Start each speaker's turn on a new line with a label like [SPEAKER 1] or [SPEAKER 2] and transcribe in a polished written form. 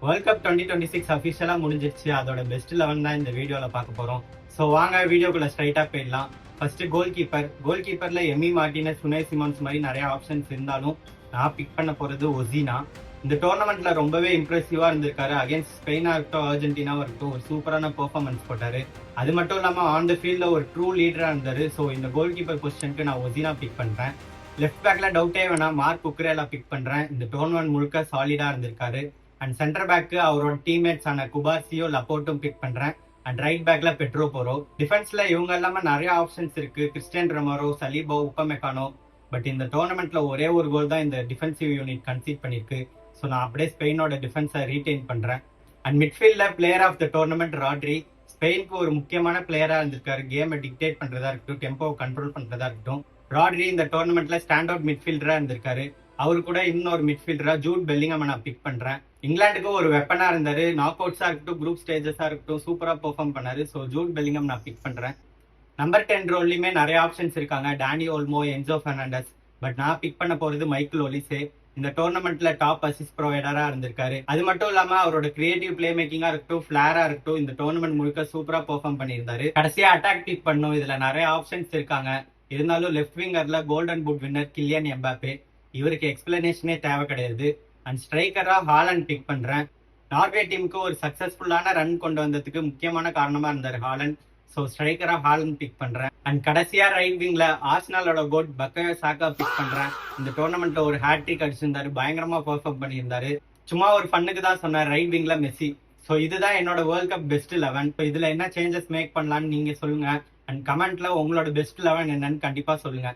[SPEAKER 1] World cup 2026 அஃபிஷியலா முடிஞ்சிருச்சு. அதோட best 11 தான் இந்த வீடியோல பார்க்க போறோம். ஸோ வாங்க வீடியோக்குள்ள ஸ்ட்ரைட்டா போயிடலாம். ஃபர்ஸ்ட் கோல் கீப்பர்ல எமி மார்டினஸ், சுனை சிமன்ஸ் மாதிரி நிறைய ஆப்ஷன்ஸ் இருந்தாலும் நான் பிக் பண்ண போறது ஒசினா. இந்த டோர்னமெண்ட்ல ரொம்பவே இம்ப்ரெசிவா இருந்திருக்காரு. அகேன்ஸ்ட் ஸ்பெயினா இருக்கட்டும், அர்ஜென்டினாவா இருக்கட்டும், ஒரு சூப்பரான பெர்ஃபார்மன்ஸ் போட்டாரு. அது மட்டும் இல்லாம ஆன் த ஃபீல்ட்ல ஒரு ட்ரூ லீடரா இருந்தாரு. ஸோ இந்த கோல் கீப்பர் பொசிஷனுக்கு நான் ஒசினா பிக் பண்றேன். லெஃப்ட் பேக்ல டவுட்டே வேணாம், மார்க் குக்ரேலா பிக் பண்றேன். இந்த டோர்னமெண்ட் முழுக்க சாலிடா இருந்திருக்காரு. அண்ட் சென்டர் பேக்கு அவரோட டீம்மேட்ஸ் ஆன குபார்சியோ, லப்போர்ட்டும் பிக் பண்றேன். அண்ட் ரைட் பேக்ல பெட்ரோ போரோ. டிஃபென்ஸ்ல இவங்க இல்லாம நிறைய ஆப்ஷன்ஸ் இருக்கு. கிறிஸ்டியன் ரொமரோ, சலீபோ, உப்பமெக்கானோ. பட் இந்த டோர்னமெண்ட்ல ஒரே ஒரு கோல் தான் இந்த டிஃபென்சிவ் யூனிட் கன்சீட் பண்ணிருக்கு. ஸோ நான் அப்படியே ஸ்பெயினோட டிஃபென்ஸை ரீடைன் பண்றேன். அண்ட் மிட்ஃபீல்ட்ல player of the tournament Rodri. ஸ்பெயினுக்கு ஒரு முக்கியமான பிளேயரா இருந்திருக்காரு. கேமை டிக்டேட் பண்றதா இருக்கட்டும், டெம்போவை கண்ட்ரோல் பண்றதா இருக்கட்டும். ராட்ரி இந்த டோர்னமெண்ட்ல ஸ்டாண்ட் அவுட் மிட்ஃபீல்டரா இருந்திருக்காரு. அவரு கூட இன்னொரு மிட்ஃபீல்டரா ஜூட் பெல்லிங்ஹாம் நான் பிக் பண்றேன். இங்கிலாந்துக்கு ஒரு வெப்பனா இருந்தாரு. நாக் அவுட்ஸா இருக்கட்டும், குரூப் ஸ்டேஜஸா இருக்கட்டும், சூப்பரா பெர்ஃபார்ம் பண்ணாரு. ஸோ ஜூட் பெல்லிங்ஹாம் நான் பிக் பண்றேன். நம்பர் 10 ரோல்லையுமே நிறைய ஆப்ஷன்ஸ் இருக்காங்க. Dani Olmo, Enzo Fernandez. But நான் பிக் பண்ண போறது மைக்கேல் ஒலிசே. இந்த டோர்னமெண்ட்ல டாப் அசிஸ்ட் ப்ரொவைடரா இருந்திருக்காரு. அது மட்டும் இல்லாம அவரோட கிரியேட்டிவ் பிளே மேக்கிங்கா இருக்கட்டும், பிளாரா இருக்கட்டும், இந்த டோர்னமெண்ட் முழுக்க சூப்பரா பெர்ஃபார்ம் பண்ணியிருந்தாரு. கடைசியா அட்டாக் பிக் பண்ணும். இதுல நிறைய ஆப்ஷன்ஸ் இருக்காங்க. இருந்தாலும் லெஃப்ட் விங்கர்ல golden boot winner Kylian Mbappe. இவருக்கு எக்ஸ்பிளனேஷனே தேவை கிடையாது. அண்ட் ஸ்ட்ரைக்கரா ஹாலண்ட் பிக் பண்றேன். நார்வே டீமுக்கு ஒரு சக்சஸ்ஃபுல்லான ரன் கொண்டு வந்ததுக்கு முக்கியமான காரணமா இருந்தார் ஹாலண்ட். ஸோ ஸ்ட்ரைக்கரா ஹாலண்ட் பிக் பண்றேன். அண்ட் கடைசியா ரைட் விங்ல ஆர்சனலோட கோட் பக்கயோ சாக்கா பிக் பண்றேன். இந்த டோர்னமெண்ட்ல ஒரு ஹேட்ரிக் அடிச்சிருந்தாரு, பயங்கரமா பெர்ஃபார்ம் பண்ணியிருந்தாரு. சும்மா ஒரு ஃபன்னுக்கு தான் சொன்னார். Right விங்ல Messi. ஸோ இதுதான் என்னோட வேர்ல்ட் கப் பெஸ்ட் 11. ஸோ இதுல என்ன சேஞ்சஸ் மேக் பண்ணலாம்னு நீங்க சொல்லுங்க. அண்ட் கமெண்ட்ல உங்களோட பெஸ்ட் 11 என்னன்னு கண்டிப்பா சொல்லுங்க.